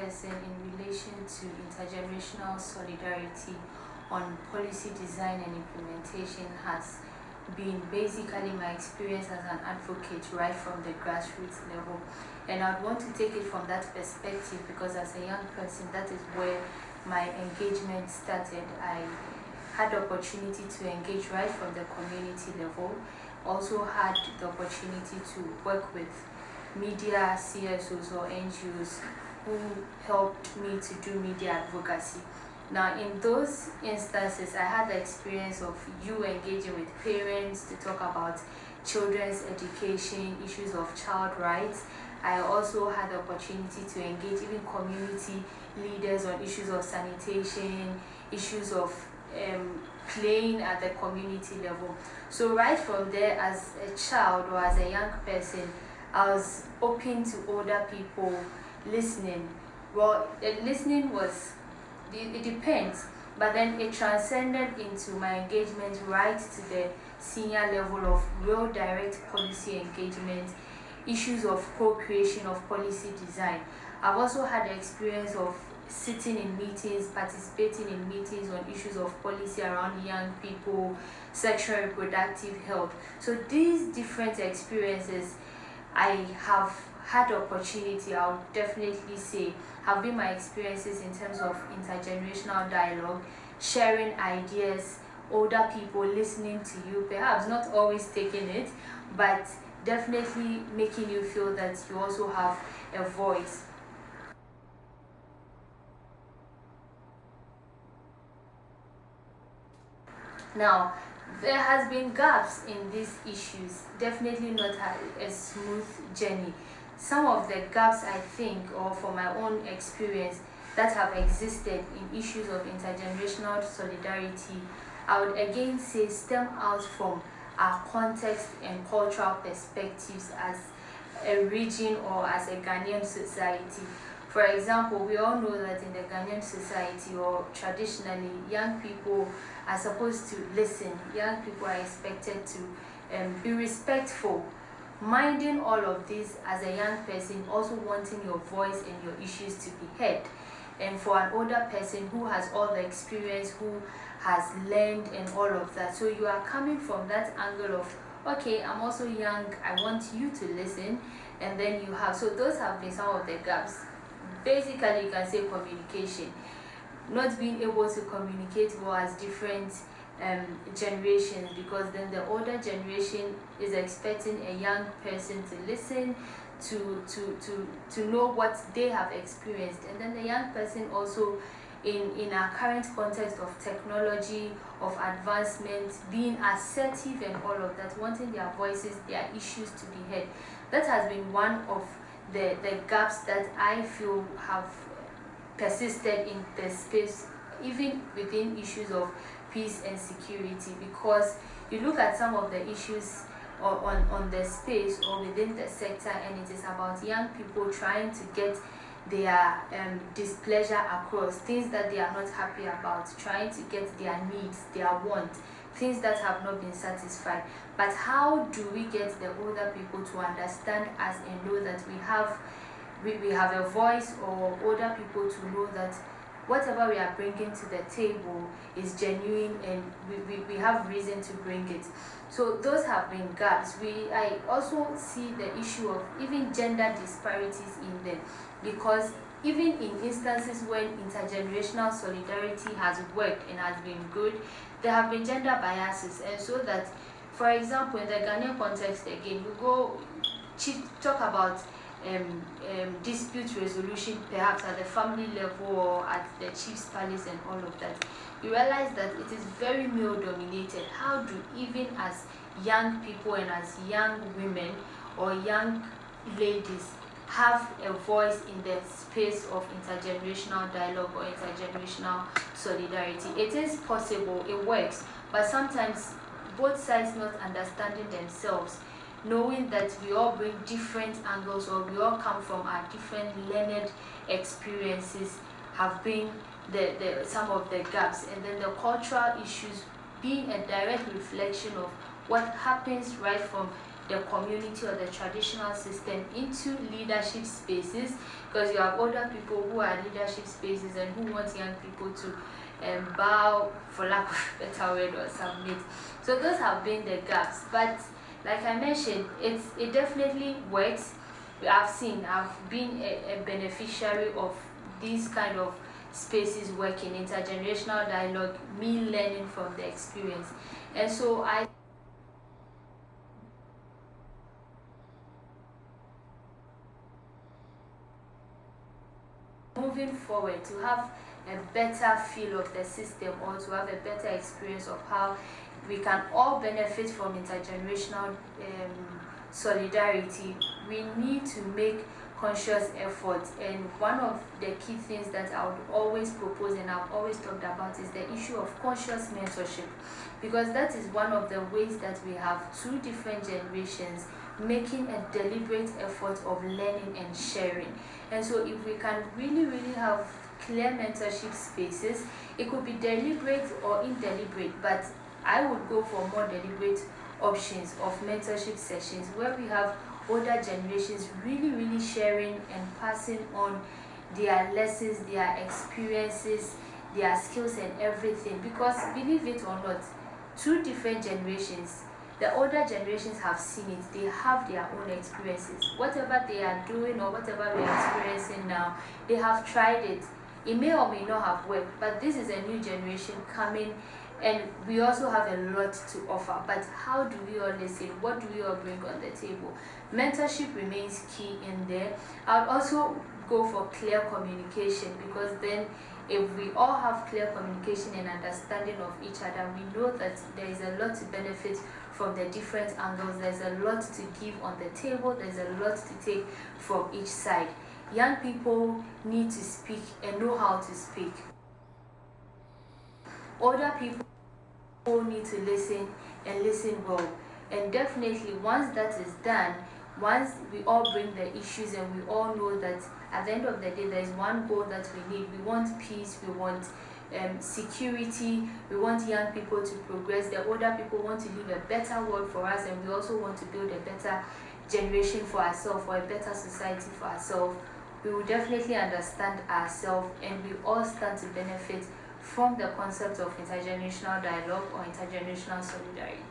person in relation to intergenerational solidarity on policy design and implementation has been basically my experience as an advocate right from the grassroots level. And I'd want to take it from that perspective because as a young person, that is where my engagement started. I had the opportunity to engage right from the community level, also had the opportunity to work with media CSOs or NGOs who helped me to do media advocacy. Now, in those instances, I had the experience of you engaging with parents to talk about children's education, issues of child rights. I also had the opportunity to engage even community leaders on issues of sanitation, issues of playing at the community level. So right from there, as a child or as a young person, I was open to older people listening. Well, listening was, it depends, but then it transcended into my engagement right to the senior level of real direct policy engagement, issues of co-creation of policy design. I've also had the experience of sitting in meetings, participating in meetings on issues of policy around young people, sexual and reproductive health. So these different experiences I have had the opportunity, I would definitely say, have been my experiences in terms of intergenerational dialogue, sharing ideas, older people listening to you, perhaps not always taking it, but definitely making you feel that you also have a voice. Now, there has been gaps in these issues, definitely not a smooth journey. Some of the gaps, I think, or from my own experience, that have existed in issues of intergenerational solidarity, I would again say stem out from our context and cultural perspectives as a region or as a Ghanaian society. For example, we all know that in the Ghanaian society, or traditionally, young people are supposed to listen. Young people are expected to be respectful. Minding all of this as a young person, also wanting your voice and your issues to be heard. And for an older person who has all the experience, who has learned and all of that. So you are coming from that angle of, okay, I'm also young, I want you to listen. And then you have, so those have been some of the gaps. Basically, you can say communication. Not being able to communicate well as different generations, because then the older generation is expecting a young person to listen, to know what they have experienced, and then the young person also in our current context of technology, of advancement, being assertive and all of that, wanting their voices, their issues to be heard. That has been one of the gaps that I feel have persisted in the space, even within issues of peace and security, because you look at some of the issues on the space or within the sector, and it is about young people trying to get their displeasure across, things that they are not happy about, trying to get their needs, their wants, things that have not been satisfied. But how do we get the older people to understand us and know that we have a voice, or older people to know that whatever we are bringing to the table is genuine and we have reason to bring it. So those have been gaps. I also see the issue of even gender disparities in them, because even in instances when intergenerational solidarity has worked and has been good, there have been gender biases. And so that, for example, in the Ghanaian context again, we go talk about dispute resolution, perhaps at the family level or at the chief's palace and all of that. You realize that it is very male dominated. How do, even as young people and as young women or young ladies, have a voice in the space of intergenerational dialogue or intergenerational solidarity? It is possible, it works, but sometimes both sides not understanding themselves, knowing that we all bring different angles or we all come from our different learned experiences, have been some of the gaps. And then the cultural issues being a direct reflection of what happens right from the community or the traditional system into leadership spaces, because you have older people who are leadership spaces and who want young people to bow, for lack of a better word, or submit. So those have been the gaps. But like I mentioned, it definitely works. I've been a beneficiary of these kind of spaces working, intergenerational dialogue, me learning from the experience. And so moving forward to have a better feel of the system, or to have a better experience of how we can all benefit from intergenerational solidarity, we need to make conscious efforts. And one of the key things that I would always propose and I've always talked about is the issue of conscious mentorship, because that is one of the ways that we have two different generations making a deliberate effort of learning and sharing. And so if we can really have clear mentorship spaces, it could be deliberate or indeliberate, but I would go for more deliberate options of mentorship sessions where we have older generations really sharing and passing on their lessons, their experiences, their skills and everything. Because believe it or not, two different generations, the older generations have seen it, they have their own experiences. Whatever they are doing or whatever we are experiencing now, they have tried it. It may or may not have worked, but this is a new generation coming, and we also have a lot to offer. But how do we all listen? What do we all bring on the table? Mentorship remains key in there. I would also go for clear communication, because then if we all have clear communication and understanding of each other, we know that there is a lot to benefit from the different angles. There's a lot to give on the table. There's a lot to take from each side. Young people need to speak and know how to speak. Older people need to listen and listen well. And definitely once that is done, once we all bring the issues and we all know that at the end of the day there is one goal that we need. We want peace, we want security, we want young people to progress, the older people want to leave a better world for us, and we also want to build a better generation for ourselves, or a better society for ourselves. We will definitely understand ourselves, and we all stand to benefit from the concept of intergenerational dialogue or intergenerational solidarity.